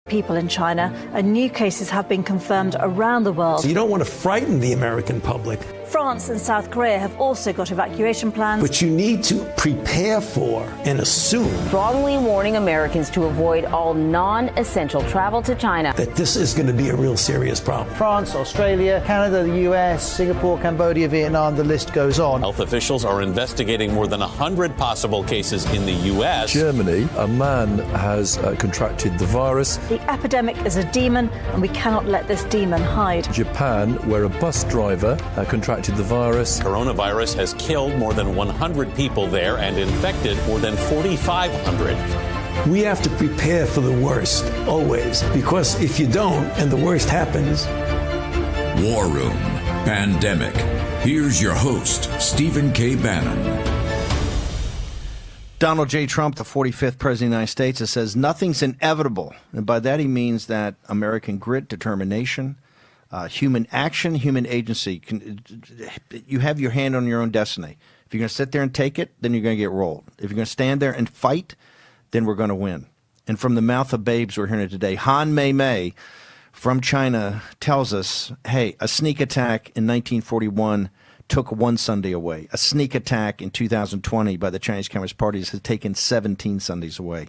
people in China, and new cases have been confirmed around the world. So you don't want to frighten the American public. France and South Korea have also got evacuation plans. But you need to prepare for and assume strongly warning Americans to avoid all non-essential travel to China. That this is going to be a real serious problem. France, Australia, Canada, the US, Singapore, Cambodia, Vietnam, the list goes on. Health officials are investigating more than 100 possible cases in the US. Germany, a man has contracted the virus. The epidemic is a demon, and we cannot let this demon hide. Japan, where a bus driver contracted the virus. Coronavirus has killed more than 100 people there and infected more than 4,500. We have to prepare for the worst, always, because if you don't and the worst happens. War Room Pandemic. Here's your host, Stephen K. Bannon. Donald J. Trump, the 45th President of the United States, says nothing's inevitable. And by that he means that American grit, determination, human action, human agency. You have your hand on your own destiny. If you're going to sit there and take it, then you're going to get rolled. If you're going to stand there and fight, then we're going to win. And from the mouth of babes, we're hearing it today. Han Mei from China tells us, hey, a sneak attack in 1941 took one Sunday away. A sneak attack in 2020 by the Chinese Communist Party has taken 17 Sundays away.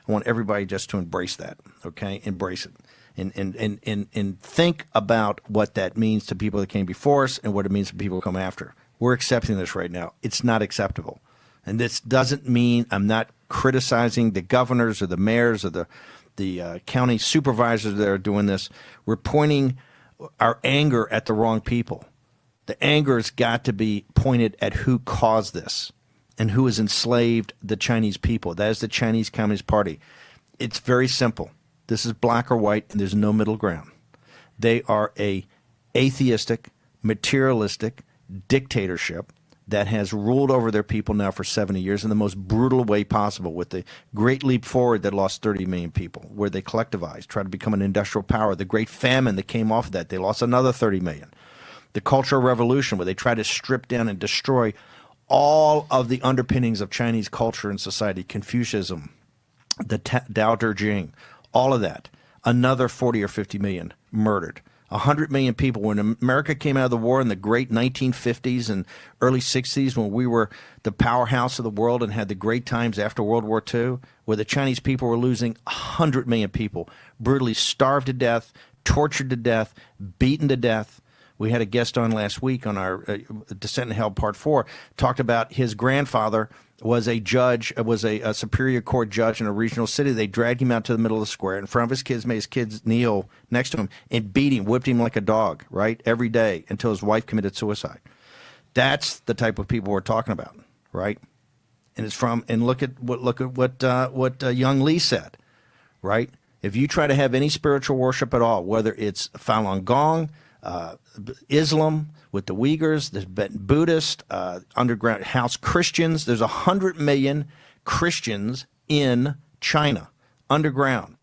I want everybody just to embrace that, okay? Embrace it. And think about what that means to people that came before us and what it means to people who come after. We're accepting this right now. It's not acceptable. And this doesn't mean I'm not criticizing the governors or the mayors or the county supervisors that are doing this. We're pointing our anger at the wrong people. The anger has got to be pointed at who caused this and who has enslaved the Chinese people. That is the Chinese Communist Party. It's very simple. This is black or white, and there's no middle ground. They are a atheistic, materialistic dictatorship that has ruled over their people now for 70 years in the most brutal way possible, with the Great Leap Forward that lost 30 million people, where they collectivized, tried to become an industrial power. The Great Famine that came off of that, they lost another 30 million. The Cultural Revolution, where they tried to strip down and destroy all of the underpinnings of Chinese culture and society, Confucianism, the Tao Te Ching, all of that. Another 40 or 50 million murdered. 100 million people. When America came out of the war in the great 1950s and early 60s, when we were the powerhouse of the world and had the great times after World War II, where the Chinese people were losing 100 million people, brutally starved to death, tortured to death, beaten to death. We had a guest on last week on our Descent in Hell Part 4, talked about his grandfather was a judge, was a Superior Court judge in a regional city. They dragged him out to the middle of the square in front of his kids, made his kids kneel next to him, and beat him, whipped him like a dog, right, every day until his wife committed suicide. That's the type of people we're talking about, right? And it's from, and look at what young Lee said, right? If you try to have any spiritual worship at all, whether it's Falun Gong, Islam with the Uyghurs, the Buddhist, underground house Christians. There's 100 million Christians in China, underground.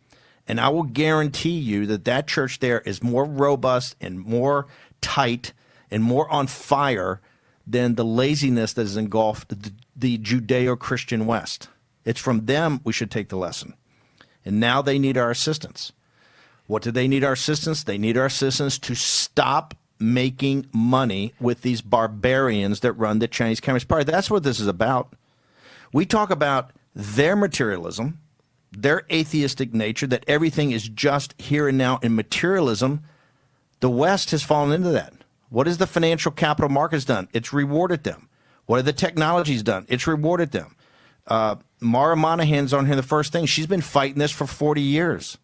And I will guarantee you that that church there is more robust and more tight and more on fire than the laziness that has engulfed the Judeo-Christian West. It's from them we should take the lesson. And now they need our assistance. What do they need our assistance? They need our assistance to stop making money with these barbarians that run the Chinese Communist Party. That's what this is about. We talk about their materialism, their atheistic nature, that everything is just here and now in materialism. The West has fallen into that. What has the financial capital markets done? It's rewarded them. What have the technologies done? It's rewarded them. Mara Monahan's on here, the first thing. She's been fighting this for 40 years.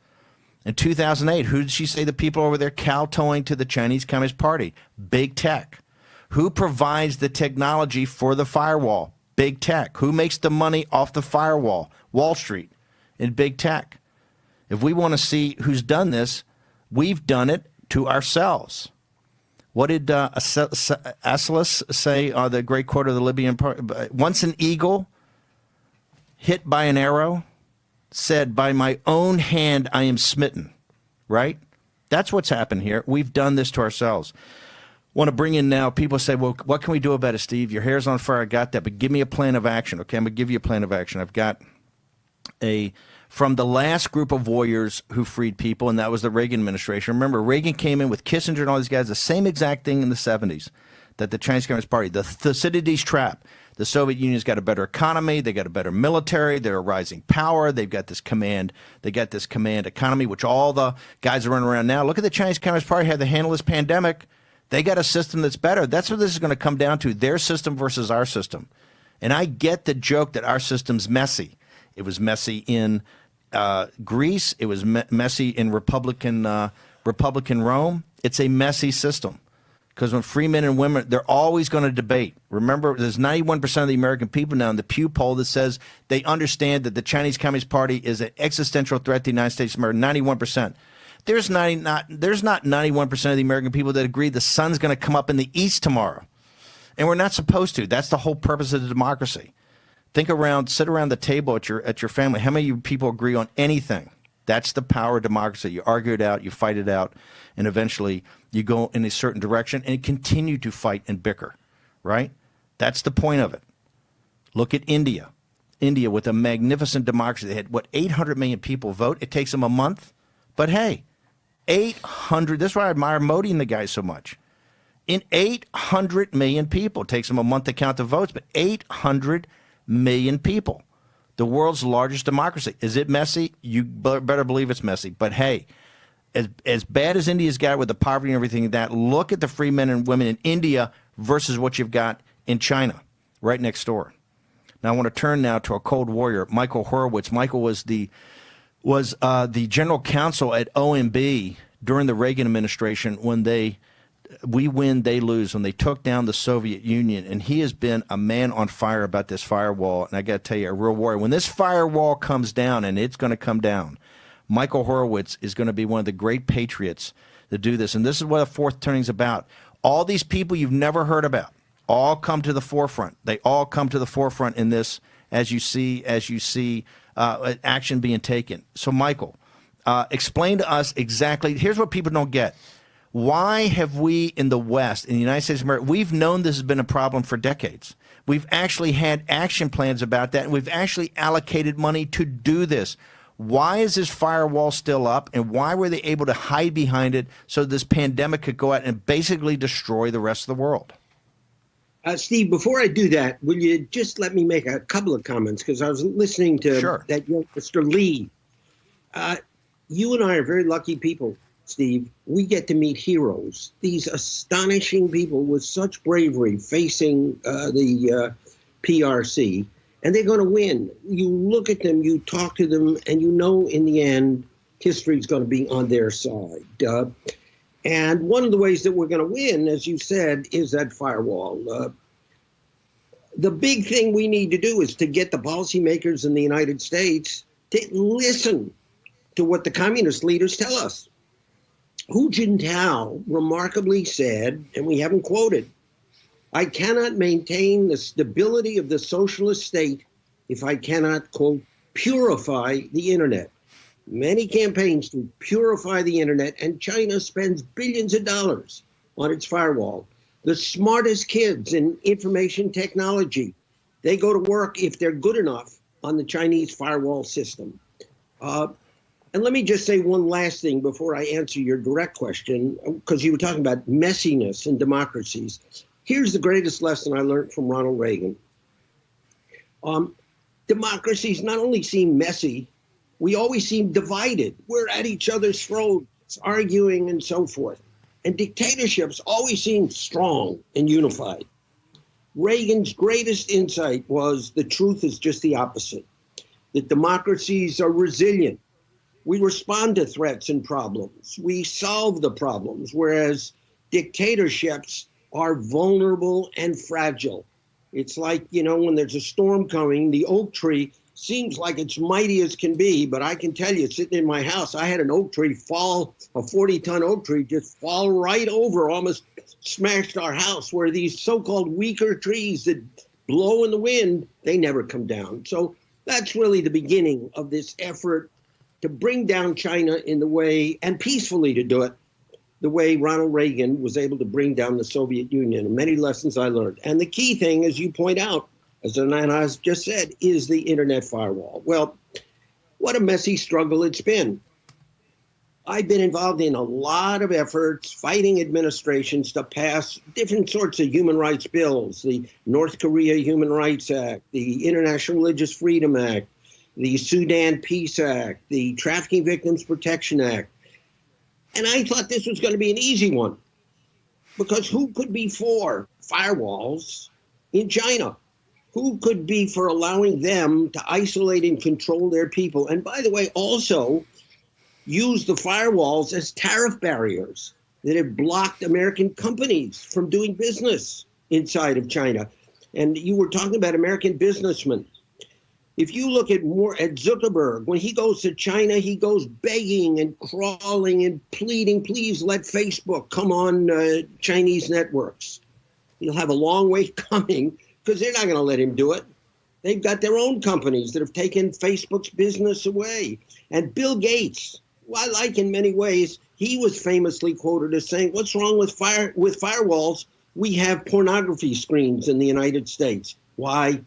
In 2008, who did she say the people over there kowtowing to the Chinese Communist Party? Big tech. Who provides the technology for the firewall? Big tech. Who makes the money off the firewall? Wall Street and big tech. If we want to see who's done this, we've done it to ourselves. What did Aeschylus say, the great quote of the Libyan part? Once an eagle hit by an arrow said, by my own hand I am smitten, right? That's what's happened here. We've done this to ourselves. Want to bring in now, people say, well, what can we do about it, Steve? Your hair's on fire, I got that, but give me a plan of action, okay? I'm going to give you a plan of action. I've got from the last group of warriors who freed people, and that was the Reagan administration. Remember, Reagan came in with Kissinger and all these guys, the same exact thing in the 70s, that the Chinese Communist Party, the Thucydides trap. The Soviet Union's got a better economy, they got a better military, they're a rising power, they've got this command economy, which all the guys are running around now. Look at the Chinese Communist Party, how they handle this pandemic. They got a system that's better. That's what this is going to come down to, their system versus our system. And I get the joke that our system's messy. It was messy in Greece. It was messy in Republican Rome. It's a messy system. Because when free men and women, they're always going to debate. Remember, there's 91% of the American people now in the Pew poll that says they understand that the Chinese Communist Party is an existential threat to the United States of America. 91%. There's not 91% of the American people that agree the sun's going to come up in the east tomorrow. And we're not supposed to. That's the whole purpose of the democracy. Sit around the table at your family. How many of you people agree on anything? That's the power of democracy. You argue it out, you fight it out, and eventually you go in a certain direction and continue to fight and bicker, right? That's the point of it. Look at India. India with a magnificent democracy. They had, 800 million people vote. It takes them a month. But hey, 800, that's why I admire Modi and the guys so much. In 800 million people, it takes them a month to count the votes, but 800 million people. The world's largest democracy. Is it messy? You better believe it's messy. But hey, as bad as India's got with the poverty and everything like that, look at the free men and women in India versus what you've got in China, right next door. Now I want to turn now to a cold warrior, Michael Horowitz. Michael was the general counsel at OMB during the Reagan administration when we win, they lose, when they took down the Soviet Union. And he has been a man on fire about this firewall. And I got to tell you, a real warrior. When this firewall comes down, and it's going to come down, Michael Horowitz is going to be one of the great patriots to do this. And this is what a fourth turning is about. All these people you've never heard about all come to the forefront. They all come to the forefront in this as you see action being taken. So, Michael, explain to us exactly. Here's what people don't get. Why have we in the West, in the United States of America, we've known this has been a problem for decades. We've actually had action plans about that, and we've actually allocated money to do this. Why is this firewall still up, and why were they able to hide behind it so this pandemic could go out and basically destroy the rest of the world? Steve, before I do that, will you just let me make a couple of comments? Because I was listening to that young Mr. Lee. You and I are very lucky people, Steve. We get to meet heroes, these astonishing people with such bravery facing the PRC, and they're going to win. You look at them, you talk to them, and you know in the end, history's going to be on their side. And one of the ways that we're going to win, as you said, is that firewall. The big thing we need to do is to get the policymakers in the United States to listen to what the communist leaders tell us. Hu Jintao remarkably said, and we haven't quoted, "I cannot maintain the stability of the socialist state if I cannot, quote, purify the internet." Many campaigns to purify the internet, and China spends billions of dollars on its firewall. The smartest kids in information technology, they go to work, if they're good enough, on the Chinese firewall system. And let me just say one last thing before I answer your direct question, because you were talking about messiness in democracies. Here's the greatest lesson I learned from Ronald Reagan. Democracies not only seem messy, we always seem divided. We're at each other's throats, arguing and so forth. And dictatorships always seem strong and unified. Reagan's greatest insight was the truth is just the opposite, that democracies are resilient. We respond to threats and problems. We solve the problems, whereas dictatorships are vulnerable and fragile. It's like, when there's a storm coming, the oak tree seems like it's mighty as can be, but I can tell you, sitting in my house, I had an oak tree fall, a 40-ton oak tree just fall right over, almost smashed our house, where these so-called weaker trees that blow in the wind, they never come down. So that's really the beginning of this effort to bring down China in the way, and peacefully to do it, the way Ronald Reagan was able to bring down the Soviet Union, and many lessons I learned. And the key thing, as you point out, as I just said, is the internet firewall. Well, What a messy struggle it's been. I've been involved in a lot of efforts fighting administrations to pass different sorts of human rights bills, the North Korea Human Rights Act, the International Religious Freedom Act, the Sudan Peace Act, the Trafficking Victims Protection Act. And I thought this was going to be an easy one, because who could be for firewalls in China? Who could be for allowing them to isolate and control their people? And by the way, also use the firewalls as tariff barriers that have blocked American companies from doing business inside of China. And you were talking about American businessmen. If you look at Zuckerberg, when he goes to China, he goes begging and crawling and pleading, please let Facebook come on Chinese networks. He'll have a long way coming, because they're not going to let him do it. They've got their own companies that have taken Facebook's business away. And Bill Gates, who I like in many ways, he was famously quoted as saying, what's wrong with firewalls? We have pornography screens in the United States. Why?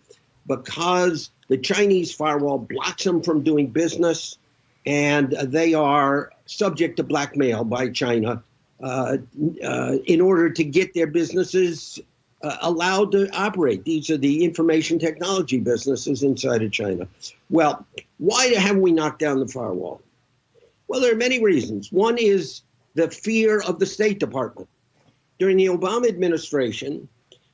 Because the Chinese firewall blocks them from doing business, and they are subject to blackmail by China in order to get their businesses allowed to operate. These are the information technology businesses inside of China. Well, why haven't we knocked down the firewall? Well, there are many reasons. One is the fear of the State Department. During the Obama administration,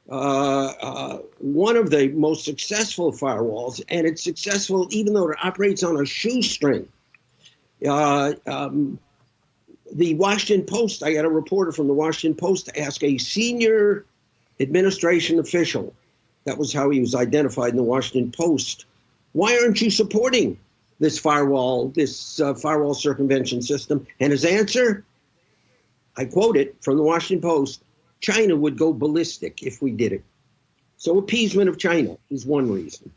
one of the most successful firewalls, and it's successful even though it operates on a shoestring. The Washington Post, I got a reporter from the Washington Post to ask a senior administration official, that was how he was identified in the Washington Post, why aren't you supporting this firewall circumvention system? And his answer, I quote it from the Washington Post, China would go ballistic if we did it. So appeasement of China is one reason.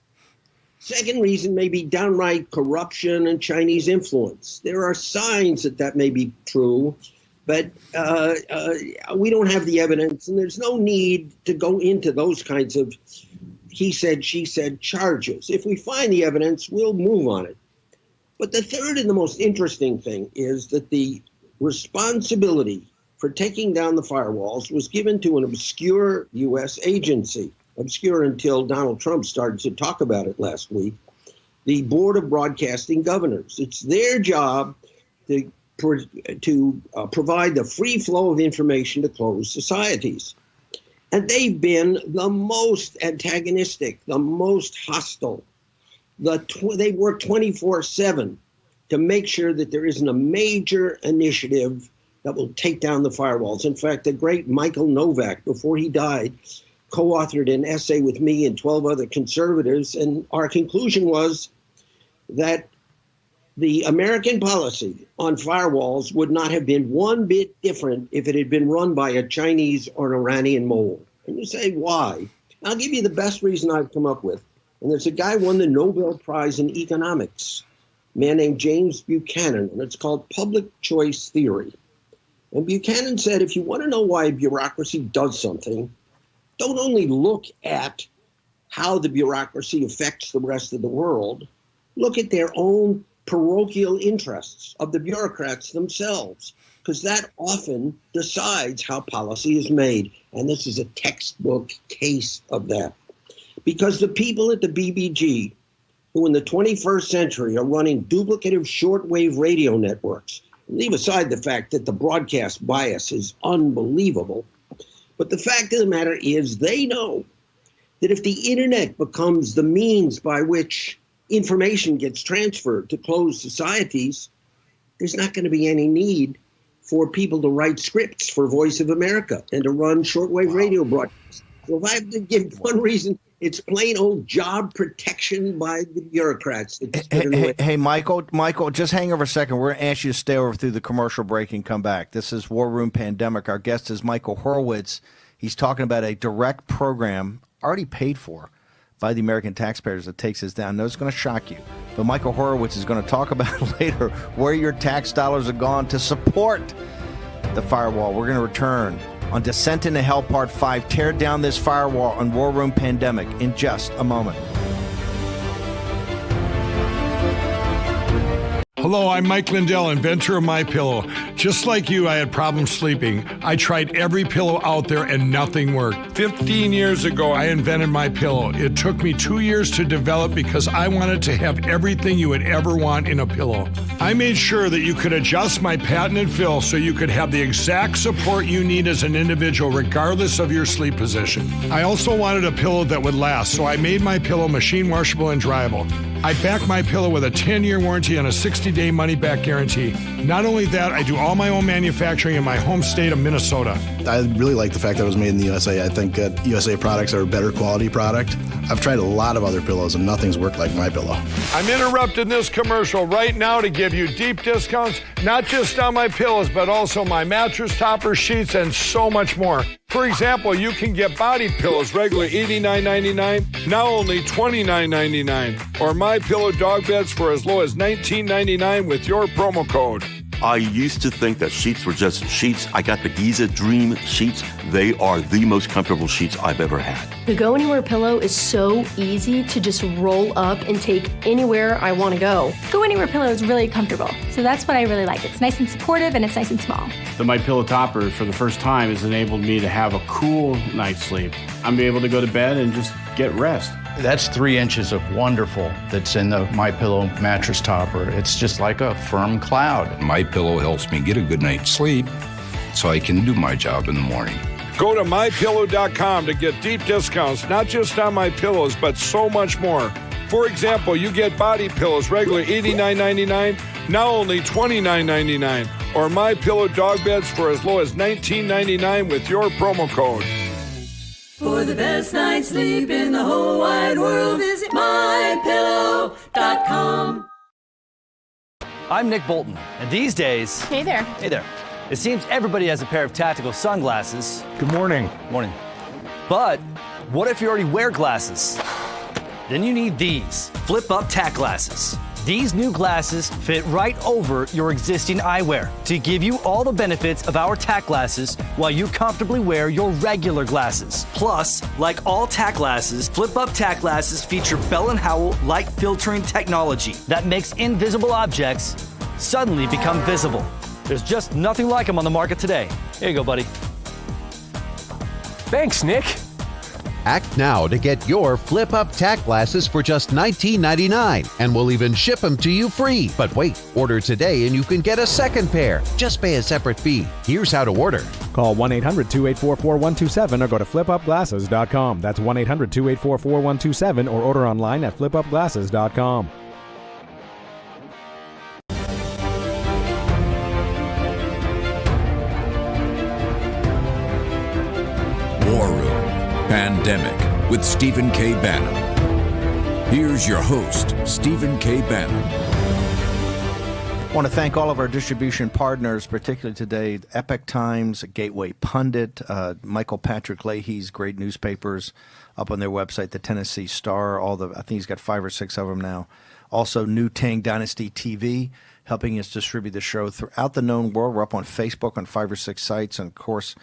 Second reason may be downright corruption and Chinese influence. There are signs that may be true, but we don't have the evidence, and there's no need to go into those kinds of he said, she said charges. If we find the evidence, we'll move on it. But the third and the most interesting thing is that the responsibility for taking down the firewalls was given to an obscure U.S. agency, obscure until Donald Trump started to talk about it last week, the Board of Broadcasting Governors. It's their job to provide the free flow of information to closed societies. And they've been the most antagonistic, the most hostile. They work 24/7 to make sure that there isn't a major initiative that will take down the firewalls. In fact, the great Michael Novak, before he died, co-authored an essay with me and 12 other conservatives, and our conclusion was that the American policy on firewalls would not have been one bit different if it had been run by a Chinese or an Iranian mole. And you say, why? I'll give you the best reason I've come up with. And there's a guy who won the Nobel Prize in economics, a man named James Buchanan, and it's called public choice theory. And Buchanan said, if you want to know why bureaucracy does something, don't only look at how the bureaucracy affects the rest of the world, look at their own parochial interests of the bureaucrats themselves, because that often decides how policy is made. And this is a textbook case of that. Because the people at the BBG, who in the 21st century are running duplicative shortwave radio networks, leave aside the fact that the broadcast bias is unbelievable, but the fact of the matter is they know that if the internet becomes the means by which information gets transferred to closed societies, there's not going to be any need for people to write scripts for Voice of America and to run shortwave radio broadcasts. So if I have to give one reason, it's plain old job protection by the bureaucrats. Hey, Michael, just hang over a second. We're going to ask you to stay over through the commercial break and come back. This is War Room Pandemic. Our guest is Michael Horowitz. He's talking about a direct program already paid for by the American taxpayers that takes us down. No, it's going to shock you. But Michael Horowitz is going to talk about later where your tax dollars are gone to support the firewall. We're going to return on Descent into Hell Part 5, Tear Down This Firewall on War Room Pandemic in just a moment. Hello, I'm Mike Lindell, inventor of MyPillow. Just like you, I had problems sleeping. I tried every pillow out there and nothing worked. 15 years ago, I invented MyPillow. It took me 2 years to develop because I wanted to have everything you would ever want in a pillow. I made sure that you could adjust my patented fill so you could have the exact support you need as an individual, regardless of your sleep position. I also wanted a pillow that would last, so I made MyPillow machine washable and dryable. I back MyPillow with a 10-year warranty and a 60-day money-back guarantee. Not only that, I do all my own manufacturing in my home state of Minnesota. I really like the fact that it was made in the USA. I think that USA products are a better quality product. I've tried a lot of other pillows, and nothing's worked like MyPillow. I'm interrupting this commercial right now to give you deep discounts, not just on my pillows, but also my mattress toppers, sheets, and so much more. For example, you can get body pillows regularly $89.99, now only $29.99, or MyPillow dog beds for as low as $19.99 with your promo code. I used to think that sheets were just sheets. I got the Giza Dream sheets. They are the most comfortable sheets I've ever had. The Go Anywhere pillow is so easy to just roll up and take anywhere I want to go. Go Anywhere pillow is really comfortable, so that's what I really like. It's nice and supportive and it's nice and small. The MyPillow topper, for the first time, has enabled me to have a cool night's sleep. I'm able to go to bed and just get rest. That's 3 inches of wonderful that's in the MyPillow mattress topper. It's just like a firm cloud. MyPillow helps me get a good night's sleep so I can do my job in the morning. Go to MyPillow.com to get deep discounts, not just on my pillows, but so much more. For example, you get body pillows regularly $89.99, now only $29.99, or MyPillow dog beds for as low as $19.99 with your promo code. For the best night's sleep in the whole wide world, visit MyPillow.com. I'm Nick Bolton, and these days... Hey there. Hey there. It seems everybody has a pair of tactical sunglasses. Good morning. Morning. But what if you already wear glasses? Then you need these flip-up tack glasses. These new glasses fit right over your existing eyewear to give you all the benefits of our tack glasses while you comfortably wear your regular glasses. Plus, like all tack glasses, flip-up tack glasses feature Bell & Howell light filtering technology that makes invisible objects suddenly become visible. There's just nothing like them on the market today. Here you go, buddy. Thanks, Nick. Act now to get your flip-up tack glasses for just $19.99, and we'll even ship them to you free. But wait, order today and you can get a second pair. Just pay a separate fee. Here's how to order. Call 1-800-284-4127 or go to flipupglasses.com. That's 1-800-284-4127 or order online at flipupglasses.com. War Room Pandemic with Stephen K. Bannon. Here's your host, Stephen K. Bannon. I want to thank all of our distribution partners, particularly today, Epoch Times, Gateway Pundit, Michael Patrick Leahy's great newspapers up on their website, the Tennessee Star, I think he's got 5 or 6 of them now. Also, New Tang Dynasty TV, helping us distribute the show throughout the known world. We're up on Facebook on 5 or 6 sites, and of course,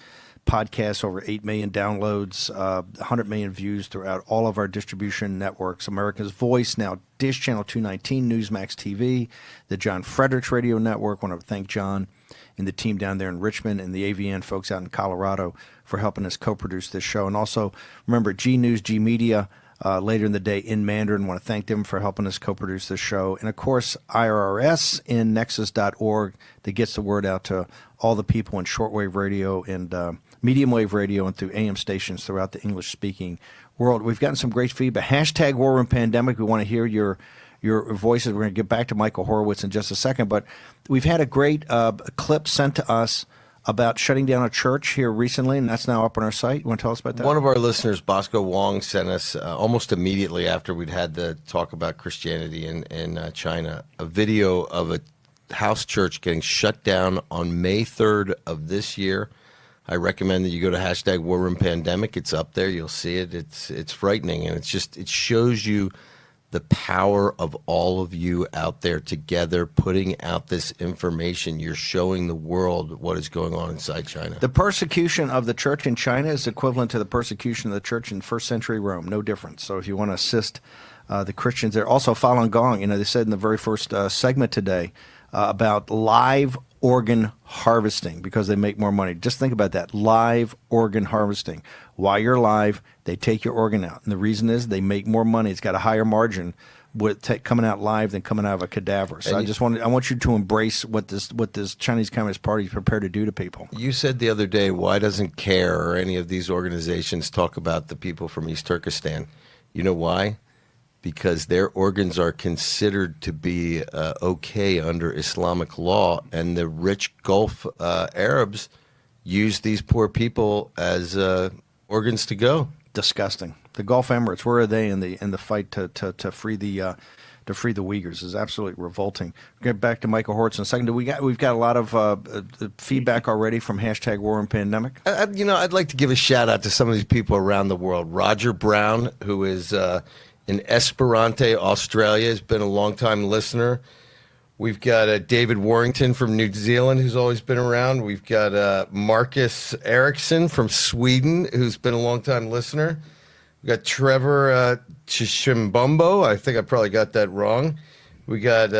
podcasts, over 8 million downloads, 100 million views throughout all of our distribution networks. America's Voice, now Dish Channel 219, Newsmax TV, the John Fredericks Radio Network. I want to thank John and the team down there in Richmond and the AVN folks out in Colorado for helping us co-produce this show. And also, remember, G News, G Media, later in the day in Mandarin. I want to thank them for helping us co-produce this show. And, of course, IRRS in Nexus.org that gets the word out to all the people in shortwave radio and medium wave radio and through AM stations throughout the English-speaking world. We've gotten some great feedback. Hashtag War Room Pandemic. We want to hear your voices. We're going to get back to Michael Horowitz in just a second. But we've had a great clip sent to us about shutting down a church here recently, and that's now up on our site. You want to tell us about that? One of our listeners, Bosco Wong, sent us almost immediately after we'd had the talk about Christianity in China, a video of a house church getting shut down on May 3rd of this year. I recommend that you go to hashtag War Room Pandemic. It's up there. You'll see it. It's frightening, and it shows you the power of all of you out there together putting out this information. You're showing the world what is going on inside China. The persecution of the church in China is equivalent to the persecution of the church in first century Rome. No difference. So if you want to assist the Christians there. Also, Falun Gong, they said in the very first segment today about live organ harvesting because they make more money. Just think about that, live organ harvesting. While you're alive, they take your organ out. And the reason is they make more money. It's got a higher margin with coming out live than coming out of a cadaver. So I want you to embrace what this Chinese Communist Party is prepared to do to people. You said the other day, why doesn't CARE or any of these organizations talk about the people from East Turkestan? You know why? Because their organs are considered to be okay under Islamic law, and the rich Gulf Arabs use these poor people as organs to go. Disgusting. The Gulf Emirates, where are they in the fight to free the Uyghurs? Is absolutely revolting. We'll get back to Michael Horowitz in a second. We've got a lot of feedback already from #WarAndPandemic. I'd like to give a shout out to some of these people around the world. Roger Brown, who is in Esperance, Australia, has been a long-time listener. We've got David Warrington from New Zealand, who's always been around. We've got Marcus Eriksson from Sweden, who's been a long-time listener. We've got Trevor Chishimbombo. I think I probably got that wrong. We got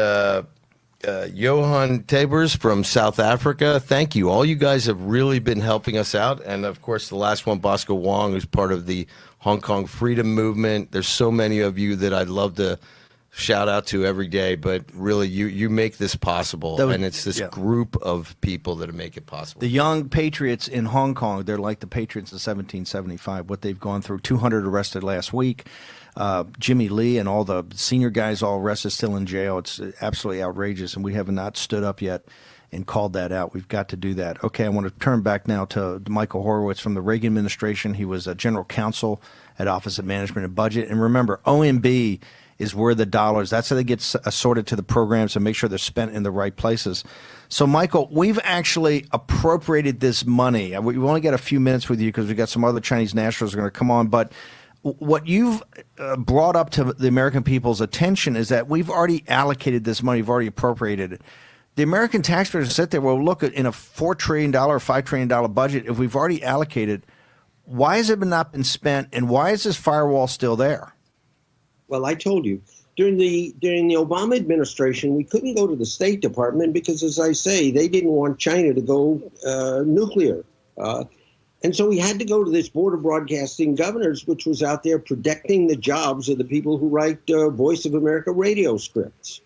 Johan Tabers from South Africa. Thank you. All you guys have really been helping us out. And, of course, the last one, Bosco Wong, who's part of the Hong Kong Freedom Movement. There's so many of you that I'd love to shout out to every day, but really you make this possible, and it's this group of people that make it possible. The young patriots in Hong Kong, they're like the patriots of 1775, what they've gone through. 200 arrested last week. Jimmy Lee and all the senior guys all arrested, still in jail. It's absolutely outrageous, and we have not stood up yet and called that out. We've got to do that. Okay, I want to turn back now to Michael Horowitz from the Reagan administration. He was a general counsel at Office of Management and Budget. And remember, OMB is where the dollars, that's how they get assorted to the programs and make sure they're spent in the right places. So, Michael, we've actually appropriated this money. We only got a few minutes with you because we've got some other Chinese nationals who are going to come on. But what you've brought up to the American people's attention is that we've already allocated this money. We've already appropriated it. The American taxpayers sit there, well, look, in a $4 trillion or $5 trillion budget, if we've already allocated, why has it not been spent, and why is this firewall still there? Well, I told you, during the Obama administration, we couldn't go to the State Department because, as I say, they didn't want China to go nuclear. And so we had to go to this Board of Broadcasting Governors, which was out there protecting the jobs of the people who write Voice of America radio scripts.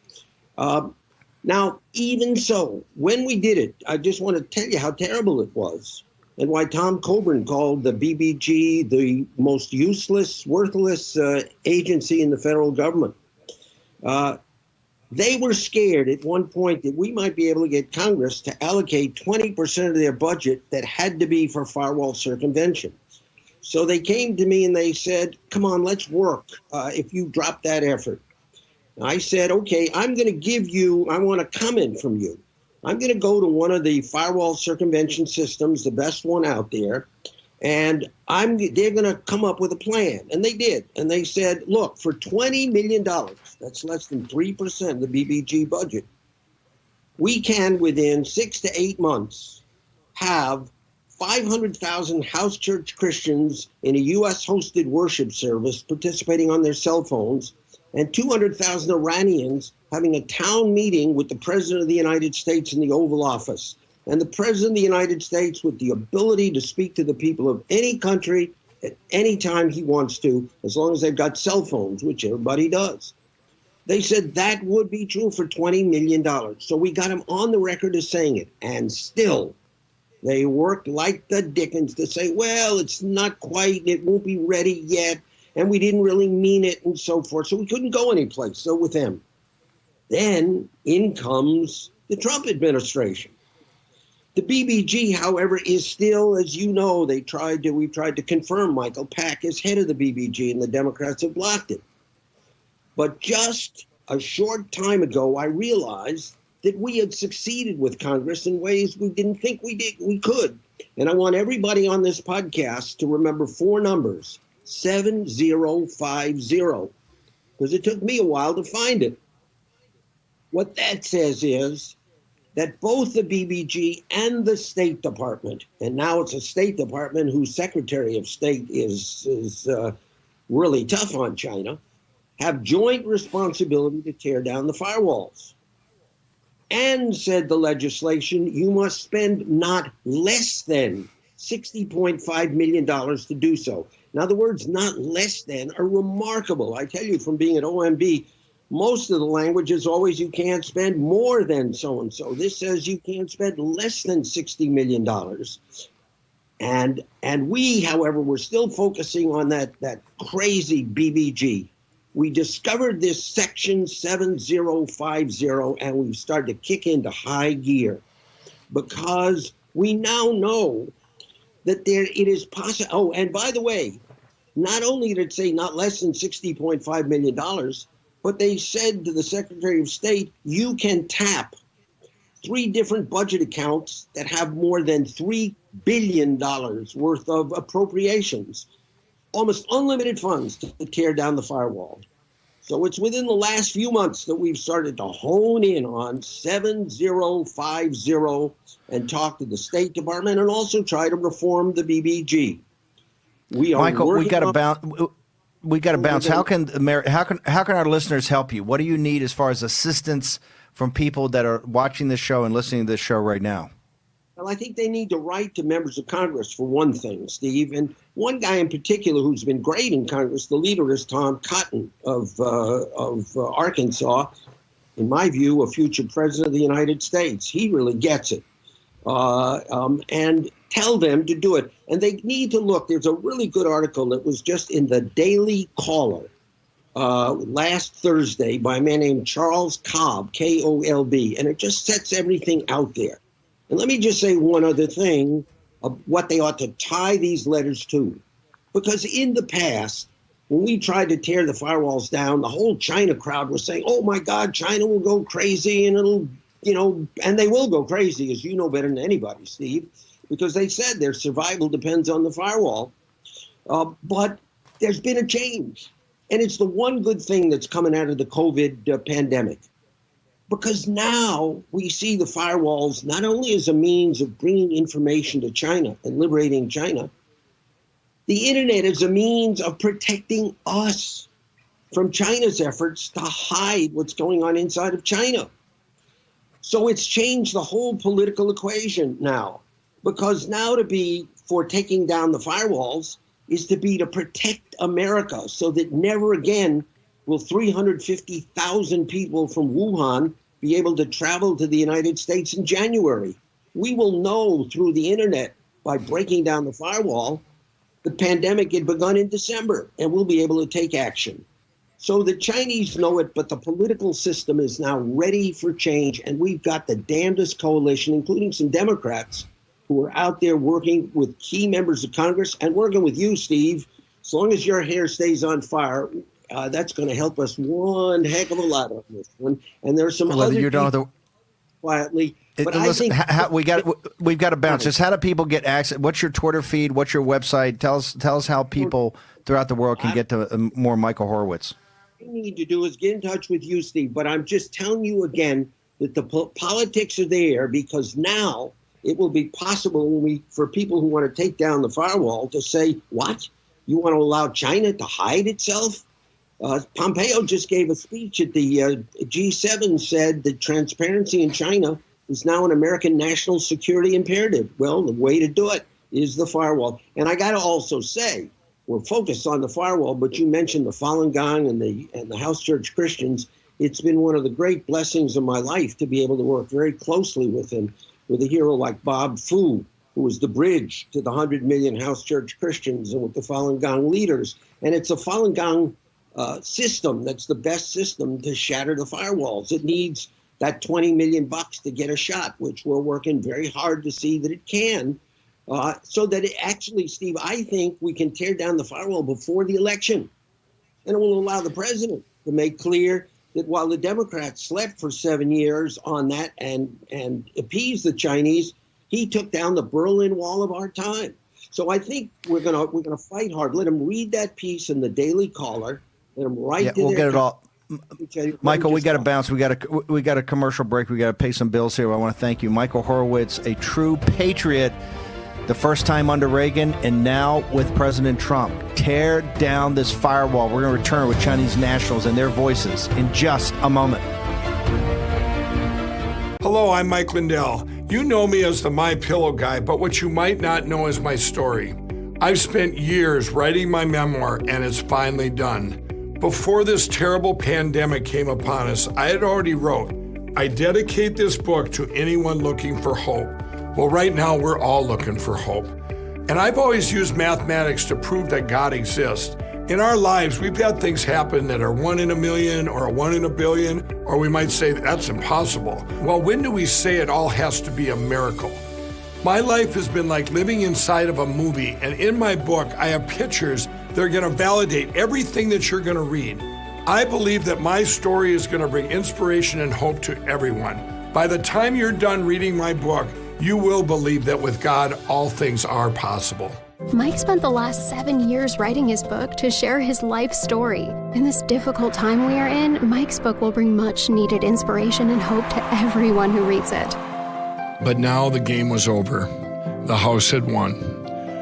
Now, even so, when we did it, I just want to tell you how terrible it was and why Tom Coburn called the BBG the most useless, worthless agency in the federal government. They were scared at one point that we might be able to get Congress to allocate 20% of their budget that had to be for firewall circumvention. So they came to me and they said, come on, let's work if you drop that effort. I said, okay, I'm going to give you, I want a comment from you. I'm going to go to one of the firewall circumvention systems, the best one out there, and they're going to come up with a plan. And they did. And they said, look, for $20 million, that's less than 3% of the BBG budget, we can, within 6 to 8 months, have 500,000 house church Christians in a U.S.-hosted worship service participating on their cell phones, and 200,000 Iranians having a town meeting with the President of the United States in the Oval Office. And the President of the United States with the ability to speak to the people of any country at any time he wants to, as long as they've got cell phones, which everybody does. They said that would be true for $20 million. So we got him on the record as saying it. And still, they worked like the dickens to say, well, it's not quite, it won't be ready yet, and we didn't really mean it, and so forth. So we couldn't go anyplace, so with them. Then in comes the Trump administration. The BBG, however, is still, as you know, we've tried to confirm Michael Pack as head of the BBG, and the Democrats have blocked it. But just a short time ago, I realized that we had succeeded with Congress in ways we didn't think we could. And I want everybody on this podcast to remember 4 numbers, 7050, because it took me a while to find it. What that says is that both the BBG and the State Department, and now it's a State Department whose Secretary of State is really tough on China, have joint responsibility to tear down the firewalls. And, said the legislation, you must spend not less than $60.5 million to do so. Now, the words not less than are remarkable. I tell you, from being at OMB, most of the language is always you can't spend more than so-and-so. This says you can't spend less than $60 million. And we, however, we're still focusing on that crazy BBG. We discovered this section 7050, and we've started to kick into high gear because we now know that it is possible. Oh, and by the way, not only did it say not less than $60.5 million, but they said to the Secretary of State, you can tap 3 different budget accounts that have more than $3 billion worth of appropriations, almost unlimited funds to tear down the firewall. So it's within the last few months that we've started to hone in on 7050 and talk to the State Department and also try to reform the BBG. Michael, we got to bounce. How can our listeners help you? What do you need as far as assistance from people that are watching this show and listening to this show right now? Well, I think they need to write to members of Congress, for one thing, Steve. And one guy in particular who's been great in Congress, the leader is Tom Cotton of Arkansas. In my view, a future president of the United States. He really gets it. And tell them to do it. And they need to look. There's a really good article that was just in the Daily Caller last Thursday by a man named Charles Cobb, K-O-L-B. And it just sets everything out there. And let me just say one other thing of what they ought to tie these letters to. Because in the past, when we tried to tear the firewalls down, the whole China crowd was saying, oh, my God, China will go crazy and it'll, and they will go crazy, as you know better than anybody, Steve, because they said their survival depends on the firewall. But there's been a change. And it's the one good thing that's coming out of the COVID pandemic. Because now we see the firewalls not only as a means of bringing information to China and liberating China, the internet is a means of protecting us from China's efforts to hide what's going on inside of China. So it's changed the whole political equation now, because now to be for taking down the firewalls is to be to protect America so that never again will 350,000 people from Wuhan be able to travel to the United States in January. We will know through the internet by breaking down the firewall the pandemic had begun in December, and we'll be able to take action. So the Chinese know it, but the political system is now ready for change, and we've got the damnedest coalition, including some Democrats, who are out there working with key members of Congress and working with you, Steve. As long as your hair stays on fire, that's going to help us one heck of a lot on this one. And there's some other people quietly. But listen, I think we've got to bounce. Just how do people get access? What's your Twitter feed? What's your website? Tell us how people throughout the world can get to more Michael Horowitz. What we need to do is get in touch with you, Steve. But I'm just telling you again that the politics are there, because now it will be possible for people who want to take down the firewall to say, what? You want to allow China to hide itself? Pompeo just gave a speech at the G7, said that transparency in China is now an American national security imperative. Well, the way to do it is the firewall. And I got to also say, we're focused on the firewall, but you mentioned the Falun Gong and the House Church Christians. It's been one of the great blessings of my life to be able to work very closely with them, with a hero like Bob Fu, who was the bridge to the 100 million House Church Christians, and with the Falun Gong leaders. And it's a Falun Gong system that's the best system to shatter the firewalls. It needs that $20 million to get a shot, which we're working very hard to see that it can, so that it actually, Steve, I think we can tear down the firewall before the election. And it will allow the president to make clear that while the Democrats slept for 7 years on that and appeased the Chinese, he took down the Berlin Wall of our time. So I think we're gonna fight hard. Let them read that piece in the Daily Caller. Let them write to we'll their get it all. Michael, we got to bounce. We got a commercial break. We got to pay some bills here. I want to thank you, Michael Horowitz, a true patriot. The first time under Reagan, and now with President Trump. Tear down this firewall. We're going to return with Chinese nationals and their voices in just a moment. Hello, I'm Mike Lindell. You know me as the My Pillow guy, but what you might not know is my story. I've spent years writing my memoir, and it's finally done. Before this terrible pandemic came upon us, I had already wrote, I dedicate this book to anyone looking for hope. Well, right now, we're all looking for hope. And I've always used mathematics to prove that God exists. In our lives, we've had things happen that are 1 in a million or 1 in a billion, or we might say that's impossible. Well, when do we say it all has to be a miracle? My life has been like living inside of a movie, and in my book, I have pictures that are going to validate everything that you're going to read. I believe that my story is going to bring inspiration and hope to everyone. By the time you're done reading my book, you will believe that with God, all things are possible. Mike spent the last 7 years writing his book to share his life story. In this difficult time we are in, Mike's book will bring much needed inspiration and hope to everyone who reads it. But now the game was over. The house had won.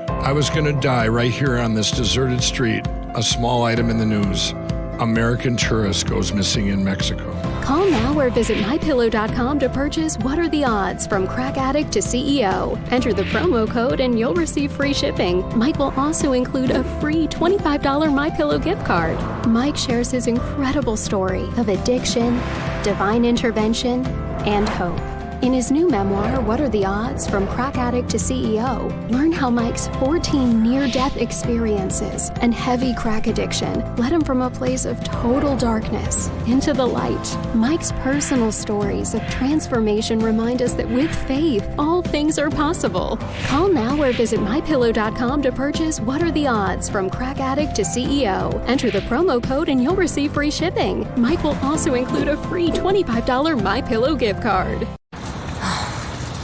I was going to die right here on this deserted street. A small item in the news. American tourist goes missing in Mexico. Call now or visit MyPillow.com to purchase What Are the Odds from Crack Addict to CEO. Enter the promo code and you'll receive free shipping. Mike will also include a free $25 MyPillow gift card. Mike shares his incredible story of addiction, divine intervention, and hope. In his new memoir, What Are the Odds? From Crack Addict to CEO, learn how Mike's 14 near-death experiences and heavy crack addiction led him from a place of total darkness into the light. Mike's personal stories of transformation remind us that with faith, all things are possible. Call now or visit MyPillow.com to purchase What Are the Odds? From Crack Addict to CEO. Enter the promo code and you'll receive free shipping. Mike will also include a free $25 MyPillow gift card.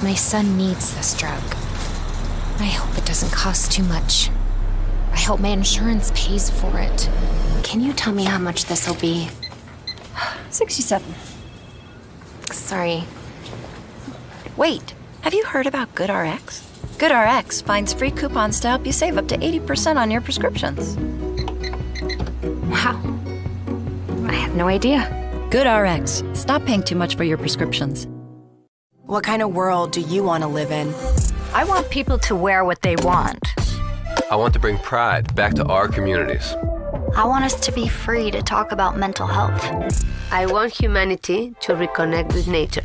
My son needs this drug. I hope it doesn't cost too much. I hope my insurance pays for it. Can you tell me how much this will be? 67. Sorry. Wait, have you heard about GoodRx? GoodRx finds free coupons to help you save up to 80% on your prescriptions. Wow. I had no idea. GoodRx. Stop paying too much for your prescriptions. What kind of world do you want to live in? I want people to wear what they want. I want to bring pride back to our communities. I want us to be free to talk about mental health. I want humanity to reconnect with nature.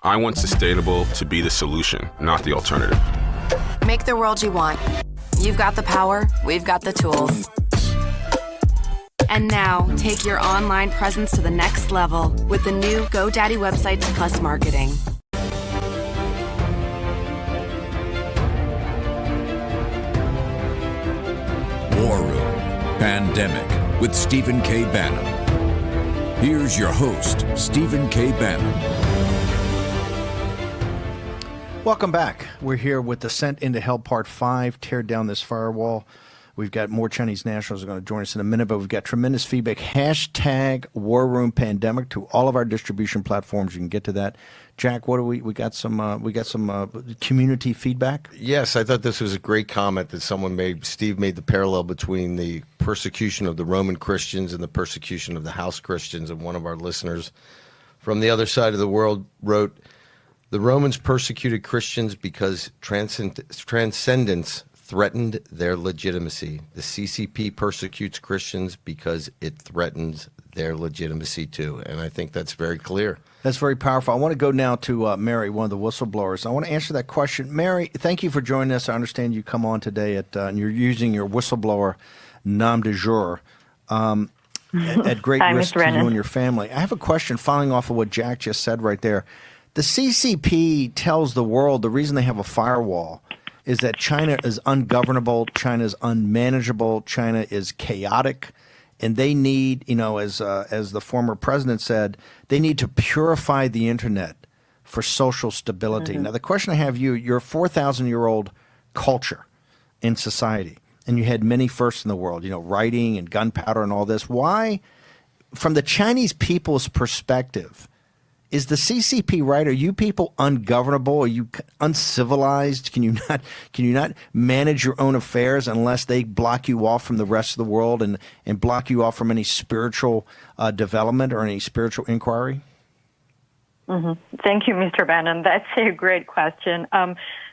I want sustainable to be the solution, not the alternative. Make the world you want. You've got the power, we've got the tools. And now, take your online presence to the next level with the new GoDaddy Websites Plus marketing. War Room Pandemic with Stephen K. Bannon. Here's your host, Stephen K. Bannon. Welcome back. We're here with Descent into Hell Part 5, Tear Down This Firewall. We've got more Chinese nationals who are going to join us in a minute, but we've got tremendous feedback. Hashtag War Room Pandemic to all of our distribution platforms. You can get to that. Jack, what do we got some community feedback? Yes, I thought this was a great comment that someone made. Steve made the parallel between the persecution of the Roman Christians and the persecution of the house Christians. And one of our listeners from the other side of the world wrote, the Romans persecuted Christians because transcendence threatened their legitimacy. The CCP persecutes Christians because it threatens their legitimacy too. And I think that's very clear. That's very powerful. I want to go now to Mary, one of the whistleblowers. I want to answer that question. Mary, thank you for joining us. I understand you come on today and you're using your whistleblower nom de jour at great risk to you and your family. I have a question following off of what Jack just said right there. The CCP tells the world the reason they have a firewall is that China is ungovernable, China is unmanageable, China is chaotic, and they need, as the former president said, they need to purify the internet for social stability. Now, the question I have you're a 4,000-year-old culture in society, and you had many firsts in the world, writing and gunpowder and all this. Why, from the Chinese people's perspective, Is the CCP right? Are you people ungovernable? Are you uncivilized? Can you not manage your own affairs unless they block you off from the rest of the world and block you off from any spiritual development or any spiritual inquiry? Mm-hmm. Thank you, Mr. Bannon. That's a great question.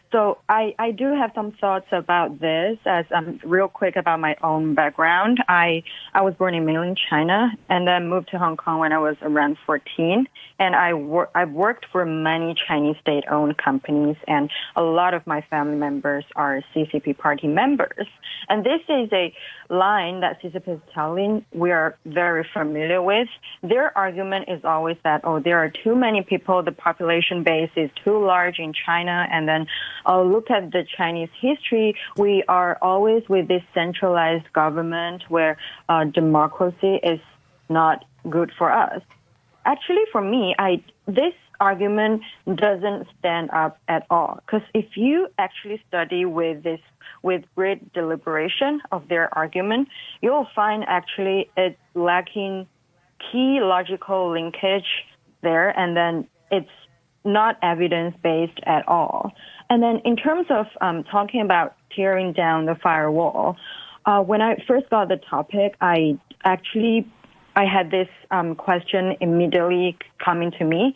So I do have some thoughts about this. As real quick about my own background, I was born in mainland China and then moved to Hong Kong when I was around 14. And I've worked for many Chinese state-owned companies, and a lot of my family members are CCP party members. And this is a line that CCP is telling we are very familiar with. Their argument is always that, there are too many people, the population base is too large in China, and then look at the Chinese history. We are always with this centralized government where democracy is not good for us. Actually, for me, this argument doesn't stand up at all. Because if you actually study with great deliberation of their argument, you'll find actually it's lacking key logical linkage there, and then it's not evidence-based at all. And then in terms of talking about tearing down the firewall, when I first got the topic, I had this question immediately coming to me.